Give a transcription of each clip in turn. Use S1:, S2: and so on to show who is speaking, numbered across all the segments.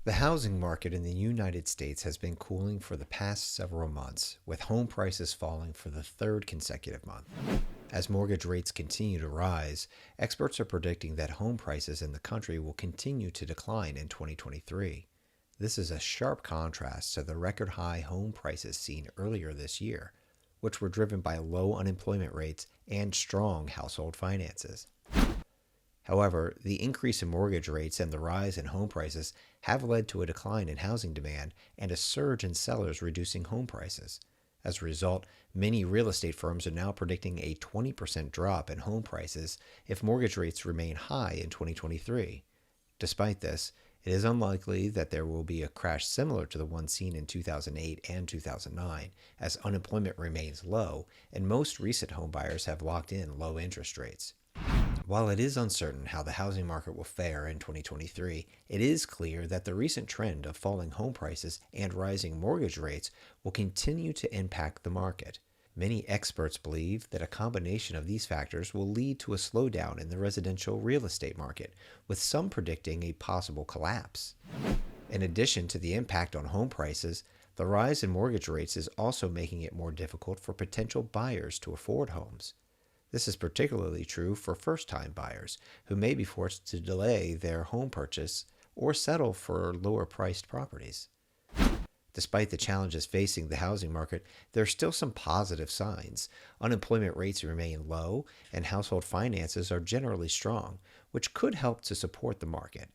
S1: The housing market in the United States has been cooling for the past several months, with home prices falling for the third consecutive month. As mortgage rates continue to rise, experts are predicting that home prices in the country will continue to decline in 2023. This is a sharp contrast to the record high home prices seen earlier this year, which were driven by low unemployment rates and strong household finances. However, the increase in mortgage rates and the rise in home prices have led to a decline in housing demand and a surge in sellers reducing home prices. As a result, many real estate firms are now predicting a 20% drop in home prices if mortgage rates remain high in 2023. Despite this, it is unlikely that there will be a crash similar to the one seen in 2008 and 2009, as unemployment remains low and most recent homebuyers have locked in low interest rates. While it is uncertain how the housing market will fare in 2023, it is clear that the recent trend of falling home prices and rising mortgage rates will continue to impact the market. Many experts believe that a combination of these factors will lead to a slowdown in the residential real estate market, with some predicting a possible collapse. In addition to the impact on home prices, the rise in mortgage rates is also making it more difficult for potential buyers to afford homes. This is particularly true for first-time buyers, who may be forced to delay their home purchase or settle for lower-priced properties. Despite the challenges facing the housing market, there are still some positive signs. Unemployment rates remain low, and household finances are generally strong, which could help to support the market.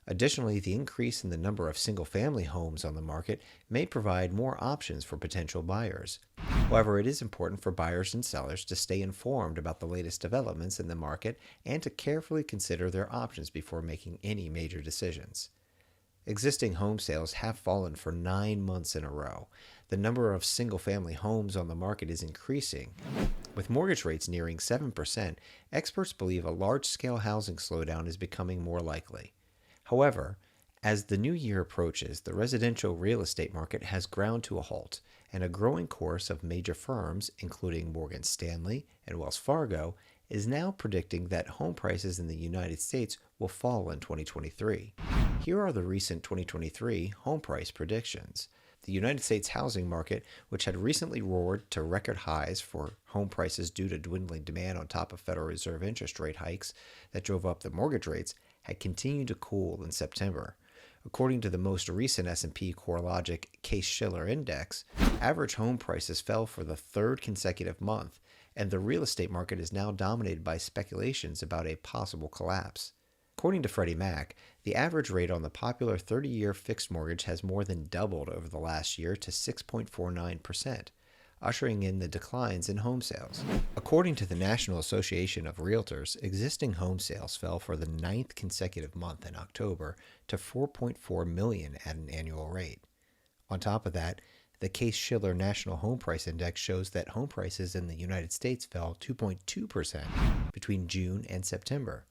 S1: Additionally, the increase in the number of single-family homes on the market may provide more options for potential buyers. However, it is important for buyers and sellers to stay informed about the latest developments in the market and to carefully consider their options before making any major decisions. Existing home sales have fallen for 9 months in a row. The number of single-family homes on the market is increasing. With mortgage rates nearing 7%, experts believe a large-scale housing slowdown is becoming more likely. However, as the new year approaches, the residential real estate market has ground to a halt, and a growing chorus of major firms, including Morgan Stanley and Wells Fargo, is now predicting that home prices in the United States will fall in 2023. Here are the recent 2023 home price predictions. The United States housing market, which had recently roared to record highs for home prices due to dwindling demand on top of Federal Reserve interest rate hikes that drove up the mortgage rates, had continued to cool in September. According to the most recent S&P CoreLogic Case-Shiller Index, average home prices fell for the third consecutive month, and the real estate market is now dominated by speculations about a possible collapse. According to Freddie Mac, the average rate on the popular 30-year fixed mortgage has more than doubled over the last year to 6.49%, ushering in the declines in home sales. According to the National Association of Realtors, existing home sales fell for the ninth consecutive month in October to 4.4 million at an annual rate. On top of that, the Case-Shiller National Home Price Index shows that home prices in the United States fell 2.2% between June and September.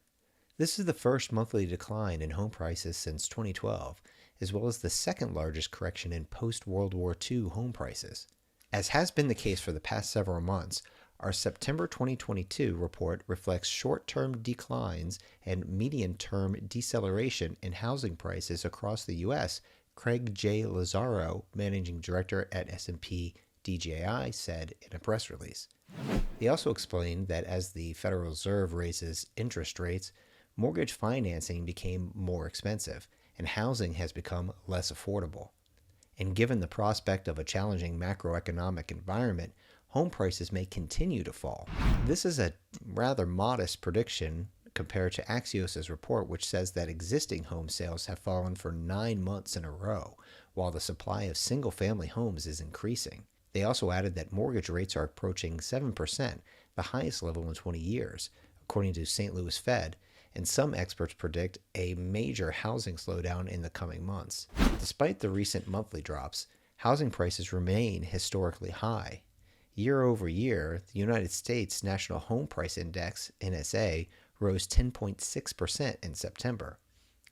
S1: This is the first monthly decline in home prices since 2012, as well as the second largest correction in post-World War II home prices. As has been the case for the past several months, our September 2022 report reflects short-term declines and medium-term deceleration in housing prices across the U.S., Craig J. Lazaro, managing director at S&P DJI, said in a press release. He also explained that as the Federal Reserve raises interest rates, mortgage financing became more expensive, and housing has become less affordable. And given the prospect of a challenging macroeconomic environment, home prices may continue to fall. This is a rather modest prediction compared to Axios's report, which says that existing home sales have fallen for 9 months in a row, while the supply of single-family homes is increasing. They also added that mortgage rates are approaching 7%, the highest level in 20 years, according to St. Louis Fed, and some experts predict a major housing slowdown in the coming months. Despite the recent monthly drops, housing prices remain historically high. Year over year, the United States National Home Price Index, NSA, rose 10.6% in September,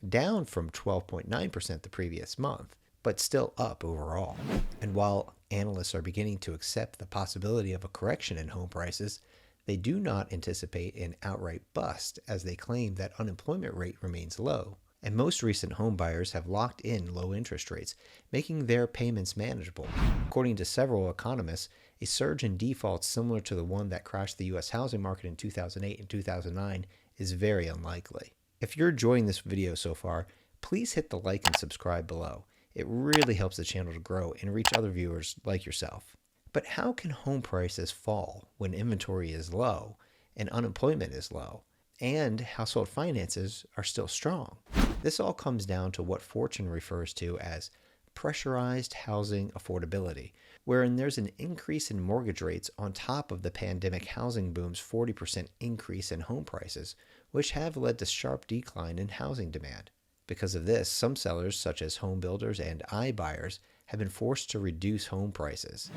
S1: down from 12.9% the previous month, but still up overall. And while analysts are beginning to accept the possibility of a correction in home prices, they do not anticipate an outright bust, as they claim that unemployment rate remains low. And most recent home buyers have locked in low interest rates, making their payments manageable. According to several economists, a surge in defaults similar to the one that crashed the U.S. housing market in 2008 and 2009 is very unlikely. If you're enjoying this video so far, please hit the like and subscribe below. It really helps the channel to grow and reach other viewers like yourself. But how can home prices fall when inventory is low and unemployment is low and household finances are still strong? This all comes down to what Fortune refers to as pressurized housing affordability, wherein there's an increase in mortgage rates on top of the pandemic housing boom's 40% increase in home prices, which have led to sharp decline in housing demand. Because of this, some sellers, such as home builders and iBuyers, have been forced to reduce home prices.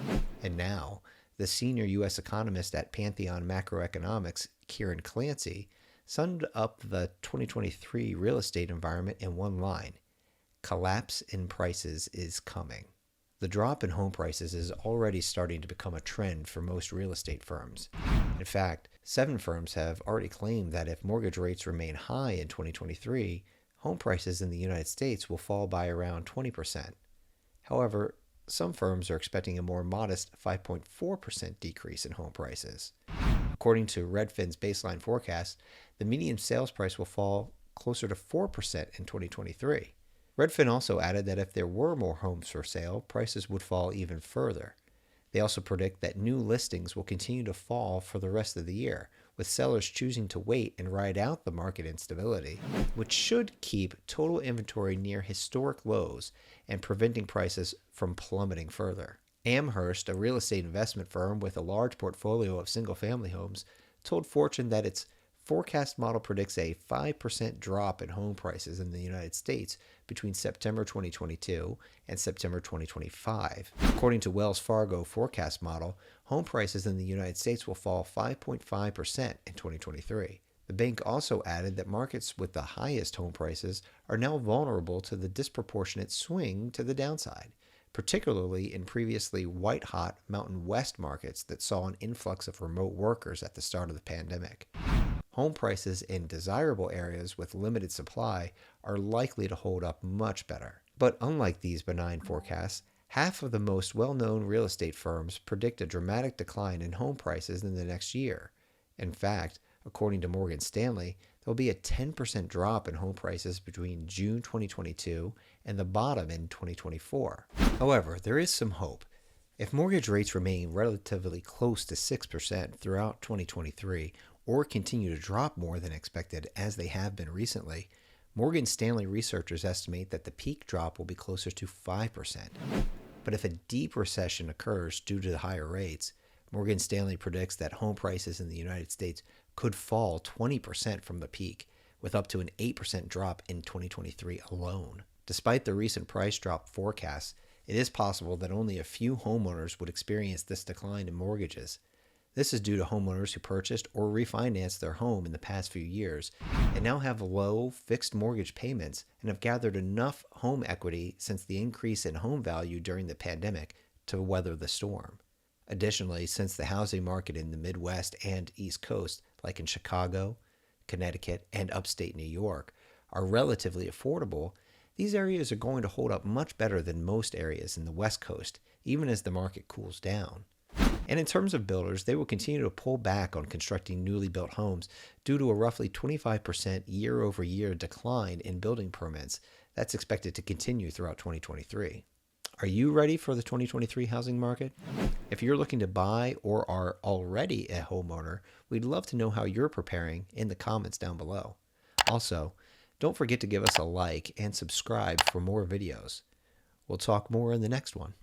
S1: And now, the senior U.S. economist at Pantheon Macroeconomics, Kieran Clancy, summed up the 2023 real estate environment in one line: collapse in prices is coming. The drop in home prices is already starting to become a trend for most real estate firms. In fact, 7 firms have already claimed that if mortgage rates remain high in 2023, home prices in the United States will fall by around 20%. However, some firms are expecting a more modest 5.4% decrease in home prices. According to Redfin's baseline forecast, the median sales price will fall closer to 4% in 2023. Redfin also added that if there were more homes for sale, prices would fall even further. They also predict that new listings will continue to fall for the rest of the year, with sellers choosing to wait and ride out the market instability, which should keep total inventory near historic lows and preventing prices from plummeting further. Amherst, a real estate investment firm with a large portfolio of single-family homes, told Fortune that its forecast model predicts a 5% drop in home prices in the United States between September 2022 and September 2025. According to Wells Fargo forecast model, home prices in the United States will fall 5.5% in 2023. The bank also added that markets with the highest home prices are now vulnerable to the disproportionate swing to the downside, particularly in previously white-hot Mountain West markets that saw an influx of remote workers at the start of the pandemic. Home prices in desirable areas with limited supply are likely to hold up much better. But unlike these benign forecasts, half of the most well-known real estate firms predict a dramatic decline in home prices in the next year. In fact, according to Morgan Stanley, there will be a 10% drop in home prices between June 2022 and the bottom in 2024. However, there is some hope. If mortgage rates remain relatively close to 6% throughout 2023, or continue to drop more than expected as they have been recently, Morgan Stanley researchers estimate that the peak drop will be closer to 5%. But if a deep recession occurs due to the higher rates, Morgan Stanley predicts that home prices in the United States could fall 20% from the peak, with up to an 8% drop in 2023 alone. Despite the recent price drop forecasts, it is possible that only a few homeowners would experience this decline in mortgages. This is due to homeowners who purchased or refinanced their home in the past few years and now have low fixed mortgage payments and have gathered enough home equity since the increase in home value during the pandemic to weather the storm. Additionally, since the housing market in the Midwest and East Coast, like in Chicago, Connecticut, and upstate New York, are relatively affordable, these areas are going to hold up much better than most areas in the West Coast, even as the market cools down. And in terms of builders, they will continue to pull back on constructing newly built homes due to a roughly 25% year-over-year decline in building permits that's expected to continue throughout 2023. Are you ready for the 2023 housing market? If you're looking to buy or are already a homeowner, we'd love to know how you're preparing in the comments down below. Also, don't forget to give us a like and subscribe for more videos. We'll talk more in the next one.